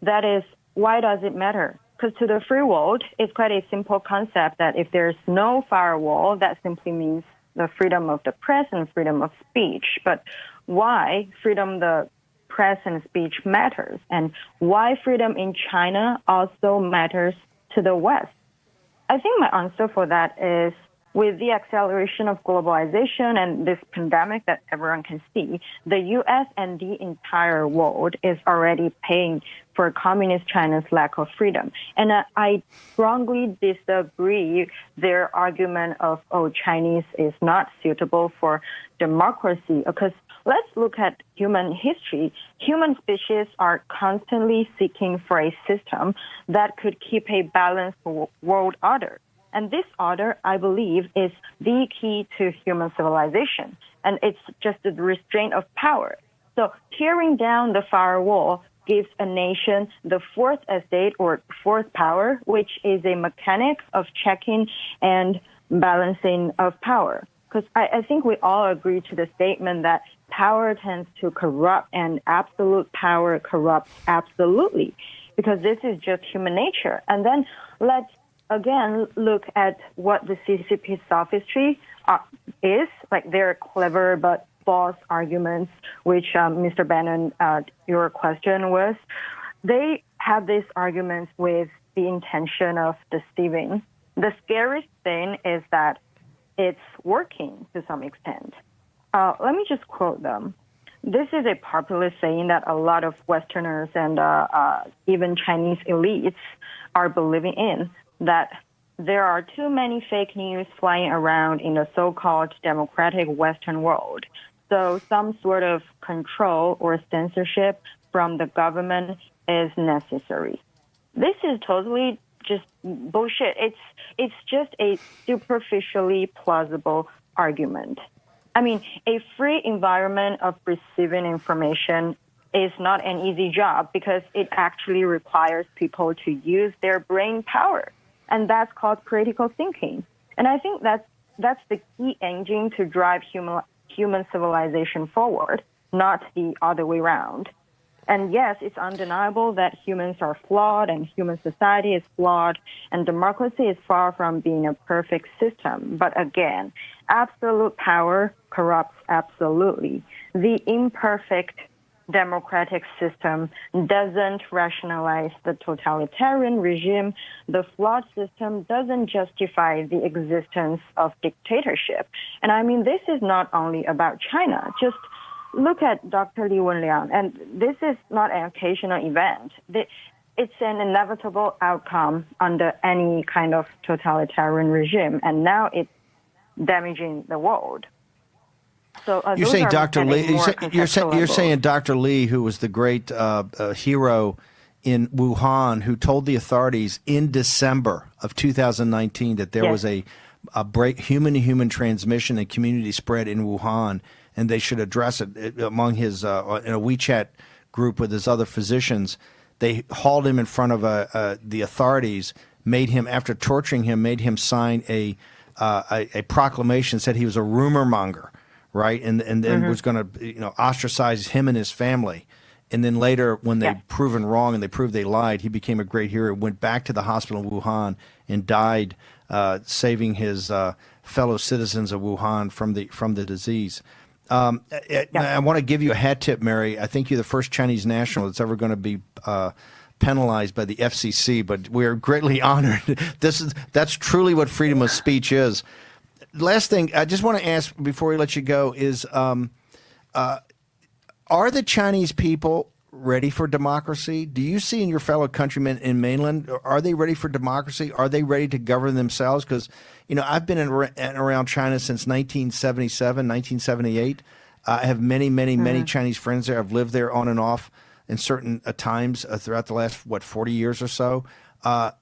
That is, why does it matter? Because to the free world, it's quite a simple concept that if there's no firewall, that simply means the freedom of the press and freedom of speech. But why freedom the press and speech matters, and why freedom in China also matters to the West? I think my answer for that is, with the acceleration of globalization and this pandemic that everyone can see, the U.S. and the entire world is already paying for communist China's lack of freedom. And I strongly disagree their argument of, Chinese is not suitable for democracy, because let's look at human history. Human species are constantly seeking for a system that could keep a balanced world order. And this order, I believe, is the key to human civilization. And it's just the restraint of power. So tearing down the firewall gives a nation the fourth estate or fourth power, which is a mechanic of checking and balancing of power. Because I think we all agree to the statement that power tends to corrupt, and absolute power corrupts absolutely, because this is just human nature. And then let's again look at what the CCP sophistry is, like their clever but false arguments, which Mr. Bannon, your question was. They have these arguments with the intention of deceiving. The scariest thing is that it's working to some extent. Let me just quote them. This is a popular saying that a lot of Westerners and even Chinese elites are believing in, that there are too many fake news flying around in the so-called democratic Western world. So some sort of control or censorship from the government is necessary. This is totally just bullshit. It's just a superficially plausible argument. I mean, a free environment of receiving information is not an easy job, because it actually requires people to use their brain power. And that's called critical thinking. And I think that's the key engine to drive human civilization forward, not the other way around. And yes, it's undeniable that humans are flawed and human society is flawed, and democracy is far from being a perfect system. But again, absolute power corrupts absolutely. The imperfect democratic system doesn't rationalize the totalitarian regime. The flawed system doesn't justify the existence of dictatorship. And I mean, this is not only about China. Just look at Dr. Li Wenliang, and this is not an occasional event. It's an inevitable outcome under any kind of totalitarian regime, and now it's damaging the world. So you're saying Dr. Li. You're saying Dr. Li, who was the great hero in Wuhan, who told the authorities in December of 2019 that there was a human-to-human transmission and community spread in Wuhan, and they should address it among his in a WeChat group with his other physicians. They hauled him in front of the authorities, made him, after torturing him, made him sign a proclamation, said he was a rumor monger, right? And then was going to ostracize him and his family. And then later, when they proven wrong and they proved they lied, he became a great hero. Went back to the hospital in Wuhan and died, saving his fellow citizens of Wuhan from the disease. I want to give you a hat tip, Mary. I think you're the first Chinese national that's ever going to be penalized by the FCC, but we are greatly honored. That's truly what freedom of speech is. Last thing, I just want to ask before we let you go is, are the Chinese people ready for democracy? Do you see in your fellow countrymen in mainland, are they ready for democracy? Are they ready to govern themselves? Because, I've been around China since 1977, 1978. I have many Chinese friends there. I've lived there on and off in certain times throughout the last, 40 years or so.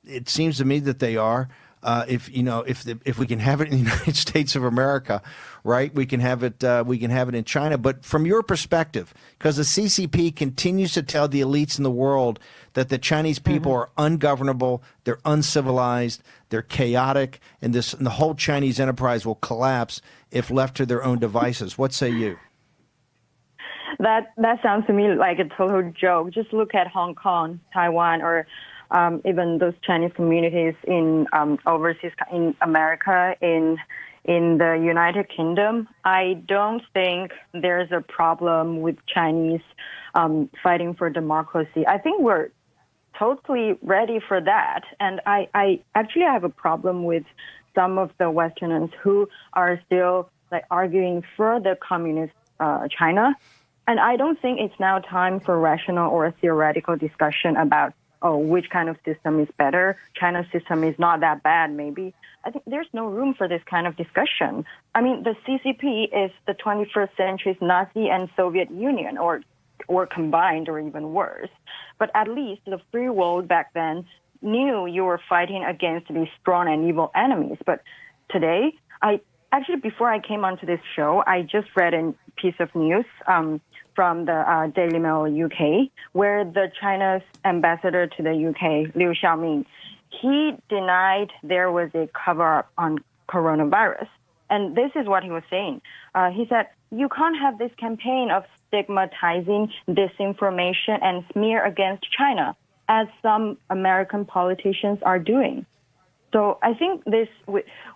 It seems to me that they are. If we can have it in the United States of America, right? We can have it in China. But from your perspective, because the CCP continues to tell the elites in the world that the Chinese people are ungovernable, they're uncivilized, they're chaotic, and the whole Chinese enterprise will collapse if left to their own devices. What say you? That sounds to me like a total joke. Just look at Hong Kong, Taiwan, or even those Chinese communities in overseas, in America, in the United Kingdom. I don't think there's a problem with Chinese fighting for democracy. I think we're totally ready for that. And I actually have a problem with some of the Westerners who are still arguing for the communist China. And I don't think it's now time for rational or theoretical discussion about which kind of system is better. China's system is not that bad, maybe. I think there's no room for this kind of discussion. I mean, the CCP is the 21st century's Nazi and Soviet Union, or combined, or even worse. But at least the free world back then knew you were fighting against these strong and evil enemies. But today, before I came onto this show, I just read a piece of news from the Daily Mail UK, where the China's ambassador to the UK, Liu Xiaoming, he denied there was a cover-up on coronavirus. And this is what he was saying. He said, you can't have this campaign of stigmatizing disinformation and smear against China, as some American politicians are doing. So I think this,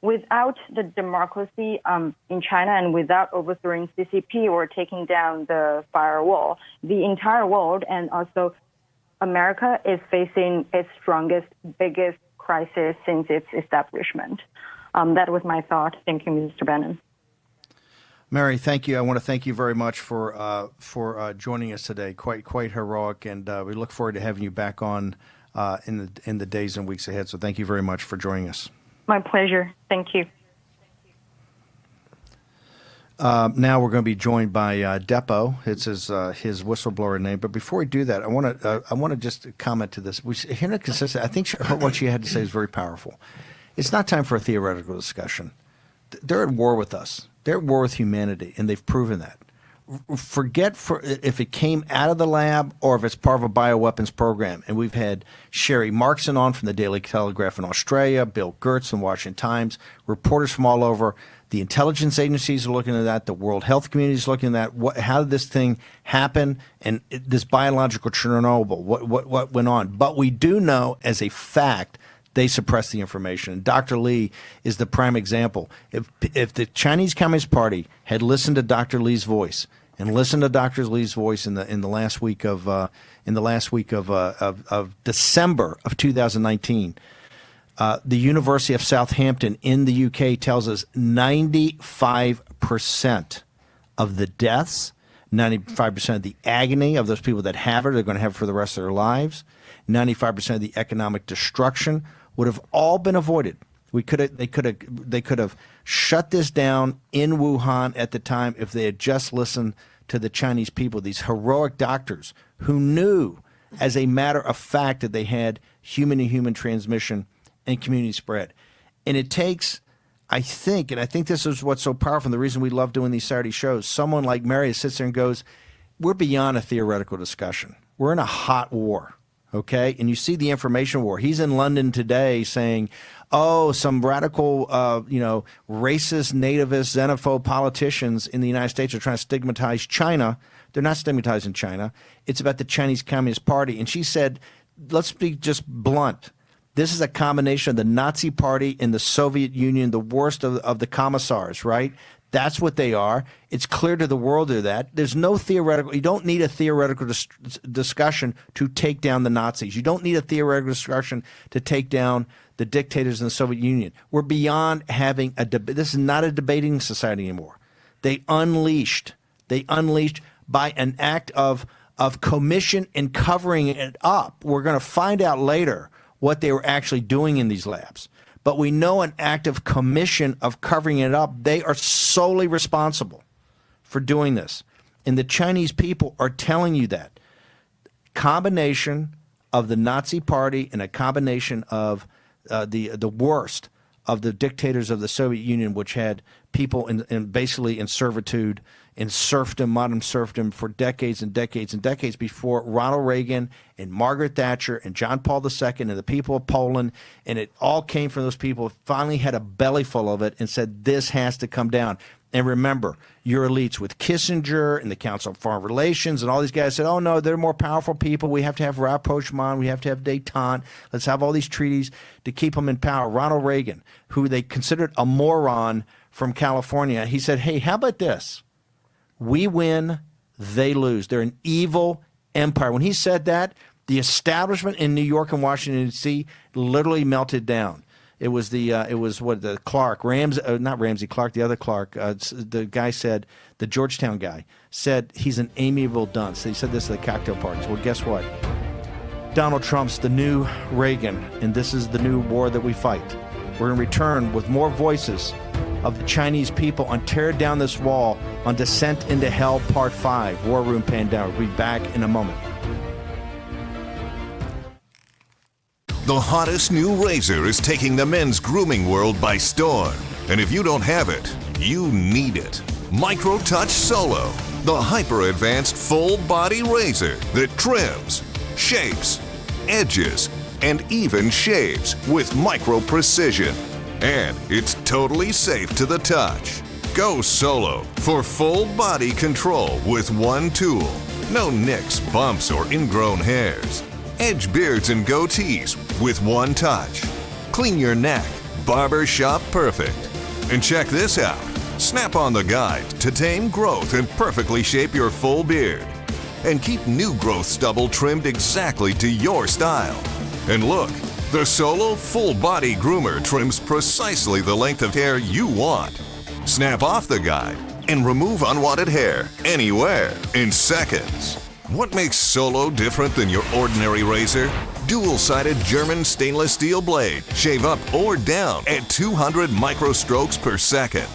without the democracy in China and without overthrowing CCP or taking down the firewall, the entire world and also America is facing its strongest, biggest crisis since its establishment. That was my thought. Thank you, Mr. Bannon. Mary, thank you. I want to thank you very much for joining us today. Quite heroic, and we look forward to having you back on in the days and weeks ahead. So thank you very much for joining us. My pleasure. Thank you. Now we're going to be joined by Depo. It's his whistleblower name. But before we do that, I want to just comment to this. Here in consistent, I think what she had to say is very powerful. It's not time for a theoretical discussion. They're at war with us. They're at war with humanity, and they've proven that. Forget if it came out of the lab or if it's part of a bioweapons program. And we've had Sherry Markson on from the Daily Telegraph in Australia, Bill Gertz from Washington Times, reporters from all over. The intelligence agencies are looking at that. The World Health Community is looking at that. How did this thing happen? And this biological Chernobyl, what went on? But we do know as a fact they suppressed the information. And Dr. Li is the prime example. If the Chinese Communist Party had listened to Dr. Li's voice and listened to Dr. Li's voice in the last week of December of 2019, the University of Southampton in the UK tells us 95% of the deaths, 95% of the agony of those people that have it are going to have it for the rest of their lives, 95% of the economic destruction would have all been avoided. They could have shut this down in Wuhan at the time if they had just listened to the Chinese people, these heroic doctors who knew as a matter of fact that they had human-to-human transmission and community spread. And it takes, I think this is what's so powerful, and the reason we love doing these Saturday shows, someone like Mary sits there and goes, we're beyond a theoretical discussion. We're in a hot war. okay? And you see the information war. He's in London today saying, oh, some radical, racist, nativist, xenophobe politicians in the United States are trying to stigmatize China. They're not stigmatizing China. It's about the Chinese Communist Party. And she said, let's be just blunt. This is a combination of the Nazi Party and the Soviet Union, the worst of the commissars, right? That's what they are. It's clear to the world they're that. There's no theoretical, you don't need a theoretical discussion to take down the Nazis. You don't need a theoretical discussion to take down the dictators in the Soviet Union. We're beyond having a debate. This is not a debating society anymore. They unleashed by an act of commission and covering it up. We're going to find out later what they were actually doing in these labs. But we know an act of commission of covering it up. They are solely responsible for doing this. And the Chinese people are telling you that. Combination of the Nazi Party and a combination of the worst of the dictators of the Soviet Union, which had people basically in servitude, in serfdom, modern serfdom for decades and decades and decades before Ronald Reagan and Margaret Thatcher and John Paul II and the people of Poland. And it all came from those people who finally had a belly full of it and said, this has to come down. And remember, your elites with Kissinger and the Council of Foreign Relations and all these guys said, oh, no, they're more powerful people. We have to have rapprochement. We have to have détente. Let's have all these treaties to keep them in power. Ronald Reagan, who they considered a moron from California, he said, hey, how about this? We win, they lose. They're an evil empire. When he said that, the establishment in New York and Washington, D.C. literally melted down. It was Clark, not Ramsey Clark, the other Clark, the guy said, the Georgetown guy, said he's an amiable dunce. He said this at the cocktail parties. Well, guess what? Donald Trump's the new Reagan, and this is the new war that we fight. We're going to return with more voices of the Chinese people on Tear Down This Wall on Descent into Hell Part 5, War Room Pandemic. We'll be back in a moment. The hottest new razor is taking the men's grooming world by storm. And if you don't have it, you need it. Micro-Touch Solo, the hyper-advanced full-body razor that trims, shapes, edges, and even shaves with micro-precision. And it's totally safe to the touch. Go solo for full body control with one tool. No nicks, bumps, or ingrown hairs. Edge beards and goatees with one touch. Clean your neck, barber shop perfect. And check this out. Snap on the guide to tame growth and perfectly shape your full beard. And keep new growth stubble trimmed exactly to your style. And look, the Solo Full Body Groomer trims precisely the length of hair you want. Snap off the guide and remove unwanted hair anywhere in seconds. What makes Solo different than your ordinary razor? Dual-sided German stainless steel blade. Shave up or down at 200 microstrokes per second.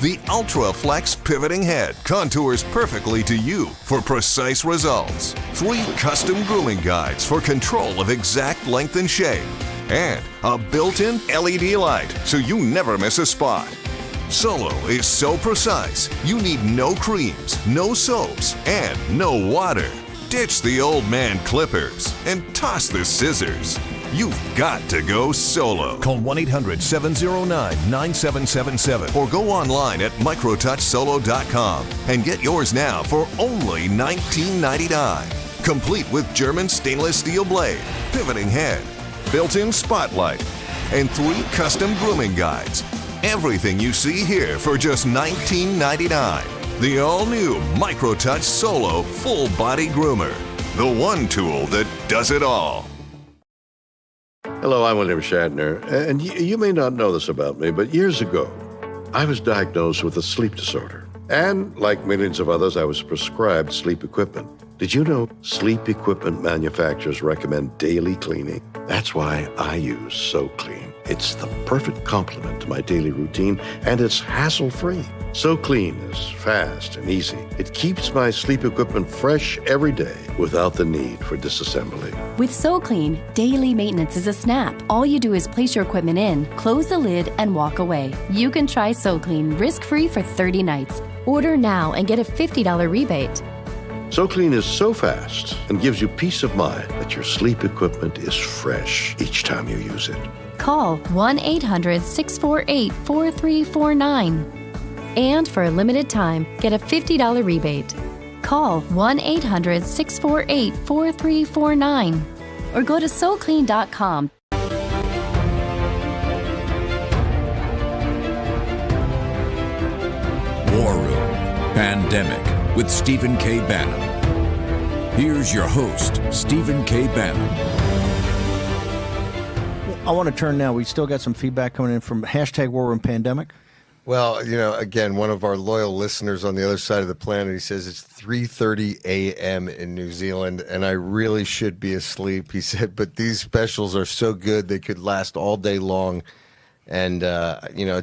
The Ultra Flex pivoting head contours perfectly to you for precise results. 3 custom grooming guides for control of exact length and shape. And a built-in LED light so you never miss a spot. Solo is so precise, you need no creams, no soaps, and no water. Ditch the old man clippers and toss the scissors. You've got to go solo. Call 1-800-709-9777 or go online at microtouchsolo.com and get yours now for only $19.99. Complete with German stainless steel blade, pivoting head, built-in spotlight, and 3 custom grooming guides. Everything you see here for just $19.99. The all-new Micro-Touch Solo Full Body Groomer. The one tool that does it all. Hello, I'm William Shatner, and you may not know this about me, but years ago, I was diagnosed with a sleep disorder. And like millions of others, I was prescribed sleep equipment. Did you know sleep equipment manufacturers recommend daily cleaning? That's why I use SoClean. It's the perfect complement to my daily routine, and it's hassle-free. SoClean is fast and easy. It keeps my sleep equipment fresh every day without the need for disassembly. With SoClean, daily maintenance is a snap. All you do is place your equipment in, close the lid, and walk away. You can try SoClean risk-free for 30 nights. Order now and get a $50 rebate. SoClean is so fast and gives you peace of mind that your sleep equipment is fresh each time you use it. Call 1-800-648-4349. And for a limited time, get a $50 rebate. Call 1-800-648-4349 or go to SoClean.com. War Room Pandemic with Stephen K. Bannon. Here's your host, Stephen K. Bannon. I want to turn now. We still got some feedback coming in from hashtag War Room Pandemic. Well, again, one of our loyal listeners on the other side of the planet, he says it's 3:30 a.m. in New Zealand, and I really should be asleep. He said, but these specials are so good they could last all day long. And,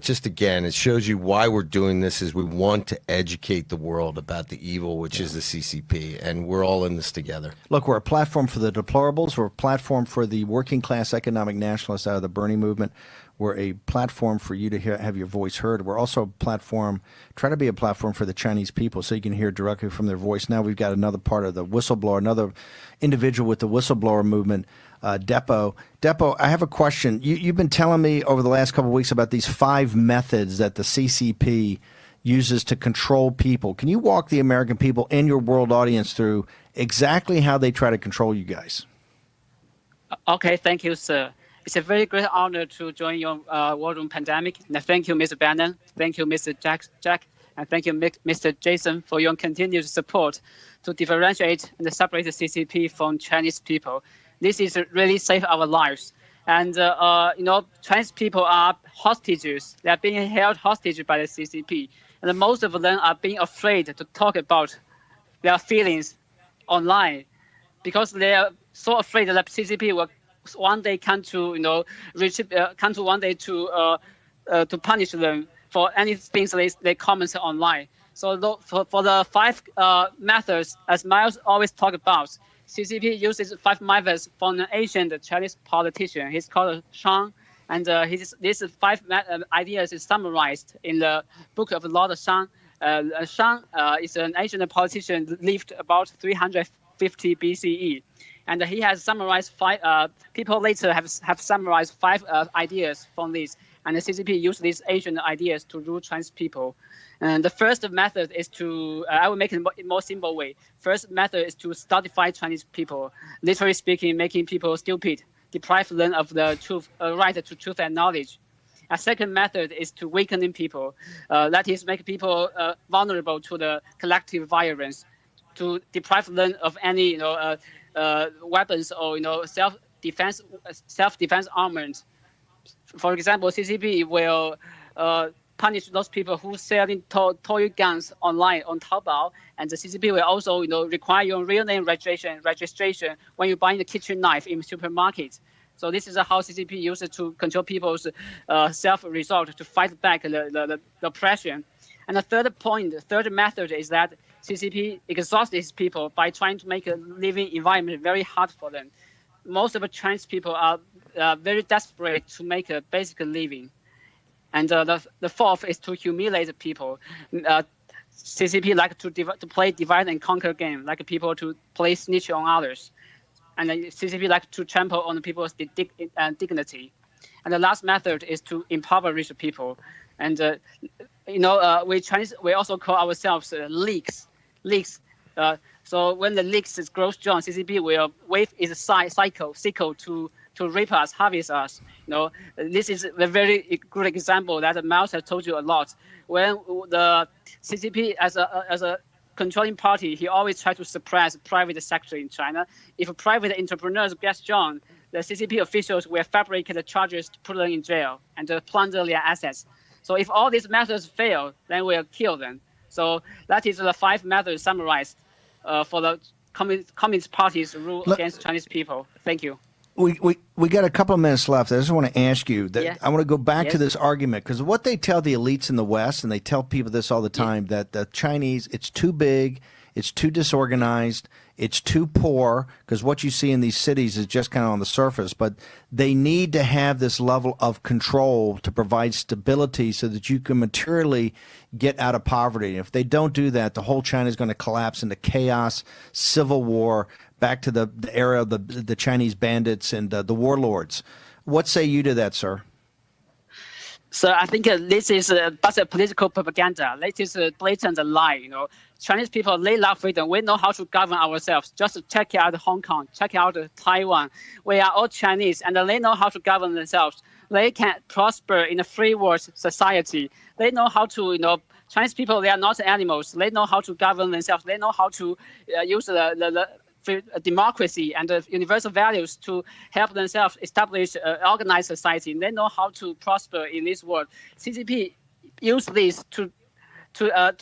just, again, it shows you why we're doing this is we want to educate the world about the evil, which is the CCP, and we're all in this together. Look, we're a platform for the deplorables. We're a platform for the working class economic nationalists out of the Bernie movement. We're a platform for you to have your voice heard. We're also a platform, try to be a platform for the Chinese people so you can hear directly from their voice. Now we've got another part of the whistleblower, another individual with the whistleblower movement, Depo. Depo, I have a question. You've been telling me over the last couple of weeks about these 5 methods that the CCP uses to control people. Can you walk the American people and your world audience through exactly how they try to control you guys? Okay, thank you, sir. It's a very great honor to join your War Room Pandemic. And thank you, Mr. Bannon. Thank you, Mr. Jack. And thank you, Mr. Jason, for your continued support to differentiate and separate the CCP from Chinese people. This is really save our lives. And, Chinese people are hostages. They are being held hostage by the CCP. And most of them are being afraid to talk about their feelings online because they are so afraid that CCP will one day come to one day to punish them for anything they comment online. So for the 5 methods, as Miles always talk about, CCP uses 5 methods from an ancient Chinese politician. He's called Shang, and these 5 ideas is summarized in the book of Lord Shang. Shang is an ancient politician, lived about 350 BCE. And he has summarized 5. People later have summarized 5 ideas from this, and the CCP used these ancient ideas to rule Chinese people. And the first method is to I will make it in more simple way. First method is to stultify Chinese people, literally speaking, making people stupid, deprive them of the truth, right to truth and knowledge. A second method is to weaken people, that is, make people vulnerable to the collective violence, to deprive them of any weapons or self-defense armament. For example, CCP will punish those people who selling toy guns online on Taobao, and the CCP will also require your real name registration when you buy the kitchen knife in supermarkets. So this is how CCP uses to control people's self-resolve to fight back the oppression. And the third method is that CCP exhausts these people by trying to make a living environment very hard for them. Most of the Chinese people are very desperate to make a basic living. And the fourth is to humiliate the people. CCP like to play divide and conquer game, like people to play snitch on others. And the CCP like to trample on people's dignity. And the last method is to impoverish people. And we Chinese, we also call ourselves leaks. So when the leaks grow strong, CCP will wave its sickle to rape us, harvest us. This is a very good example that Miles has told you a lot. When the CCP as a controlling party, he always tries to suppress private sector in China. If private entrepreneurs get strong, the CCP officials will fabricate the charges to put them in jail and to plunder their assets. So if all these methods fail, then we'll kill them. So that is the 5 methods summarized for the Communist Party's rule against Chinese people. Thank you. We got a couple of minutes left. I just want to ask you that I want to go back to this argument, because what they tell the elites in the West, and they tell people this all the time, that the Chinese, it's too big, it's too disorganized, It's too poor, because what you see in these cities is just kind of on the surface, but they need to have this level of control to provide stability so that you can materially get out of poverty. If they don't do that, the whole China is going to collapse into chaos, civil war, back to the era of the Chinese bandits and the warlords. What say you to that, sir? So I think this is but a political propaganda. This is a blatant lie. Chinese people, they love freedom. We know how to govern ourselves. Just check out Hong Kong, check out Taiwan. We are all Chinese, and they know how to govern themselves. They can prosper in a free world society. They know how to, Chinese people, they are not animals. They know how to govern themselves. They know how to use the democracy and the universal values to help themselves establish organized society. They know how to prosper in this world. CCP use this to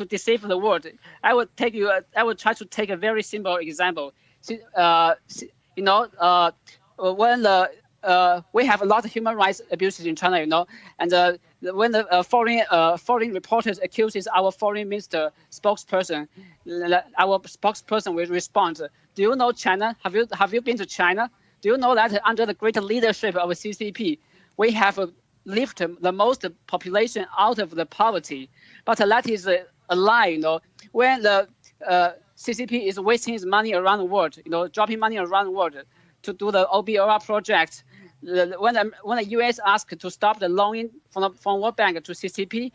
deceive the world. I will try to take a very simple example. When we have a lot of human rights abuses in China, and when the foreign reporters accuses our foreign minister spokesperson, our spokesperson will respond, do you know China? Have you been to China? Do you know that under the great leadership of CCP, we have lifted the most population out of the poverty? But that is a lie. When the CCP is wasting its money around the world, dropping money around the world to do the OBOR project, when the U.S. asked to stop the loaning from World Bank to CCP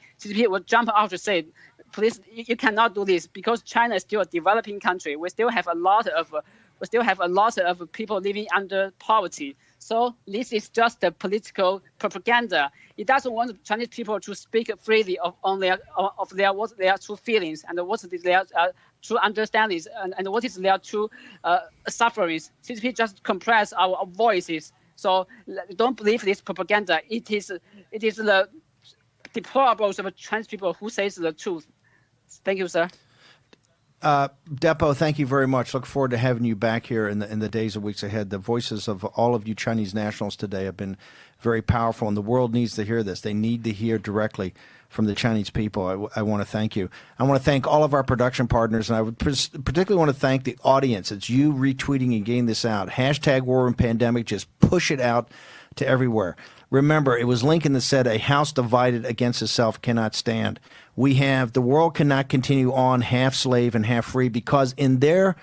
would jump out to say, please, you cannot do this because China is still a developing country. We still have a lot of people living under poverty. So this is just a political propaganda. It doesn't want Chinese people to speak freely of their true feelings and what their true understandings and what is their true sufferings. CCP just compress our voices. So don't believe this propaganda. It is the deplorables of Chinese people who says the truth. Thank you, sir. Depo, thank you very much. Look forward to having you back here in the days and weeks ahead. The voices of all of you Chinese nationals today have been very powerful, and the world needs to hear this. They need to hear directly from the Chinese people. I want to thank you. I want to thank all of our production partners, and I would particularly want to thank the audience. It's you retweeting and getting this out. Hashtag War Room Pandemic. Just push it out to everywhere. Remember, it was Lincoln that said, a house divided against itself cannot stand. The world cannot continue on half slave and half free, because in their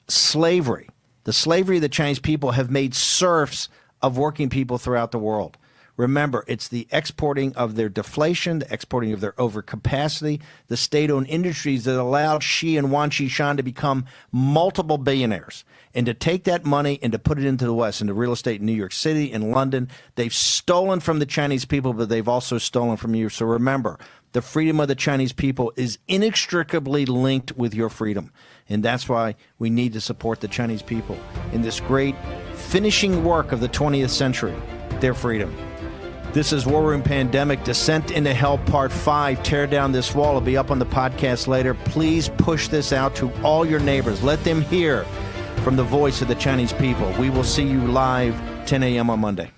slavery, the slavery of the Chinese people have made serfs of working people throughout the world. Remember, it's the exporting of their deflation, the exporting of their overcapacity, the state-owned industries that allowed Xi and Wan Qishan to become multiple billionaires, and to take that money and to put it into the West, into real estate in New York City and London. They've stolen from the Chinese people, but they've also stolen from you. So remember, the freedom of the Chinese people is inextricably linked with your freedom. And that's why we need to support the Chinese people in this great finishing work of the 20th century, their freedom. This is War Room Pandemic, Descent into Hell Part 5. Tear Down This Wall. It'll be up on the podcast later. Please push this out to all your neighbors. Let them hear from the voice of the Chinese people. We will see you live 10 a.m. on Monday.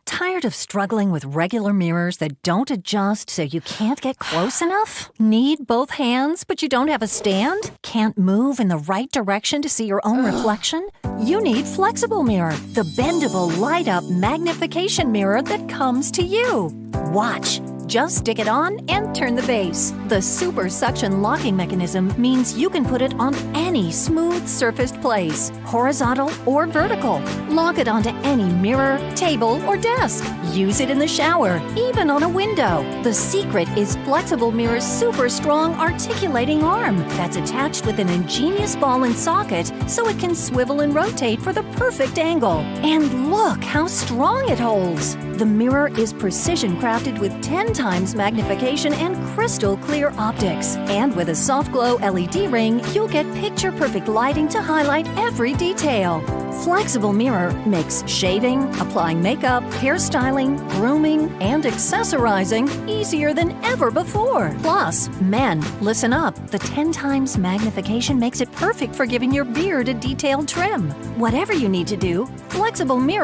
Tired of struggling with regular mirrors that don't adjust so you can't get close enough? Need both hands but you don't have a stand? Can't move in the right direction to see your own reflection? You need Flexible Mirror, the bendable, light-up magnification mirror that comes to you. Watch. Just stick it on and turn the base. The super suction locking mechanism means you can put it on any smooth surfaced place, horizontal or vertical. Lock it onto any mirror, table, or desk. Use it in the shower, even on a window. The secret is Flexible Mirror's super strong articulating arm that's attached with an ingenious ball and socket so it can swivel and rotate for the perfect angle. And look how strong it holds. The mirror is precision crafted with 10 times magnification and crystal clear optics. And with a soft glow LED ring, you'll get picture-perfect lighting to highlight every detail. Flexible Mirror makes shaving, applying makeup, hairstyling, grooming, and accessorizing easier than ever before. Plus, men, listen up. The 10 times magnification makes it perfect for giving your beard a detailed trim. Whatever you need to do, Flexible Mirror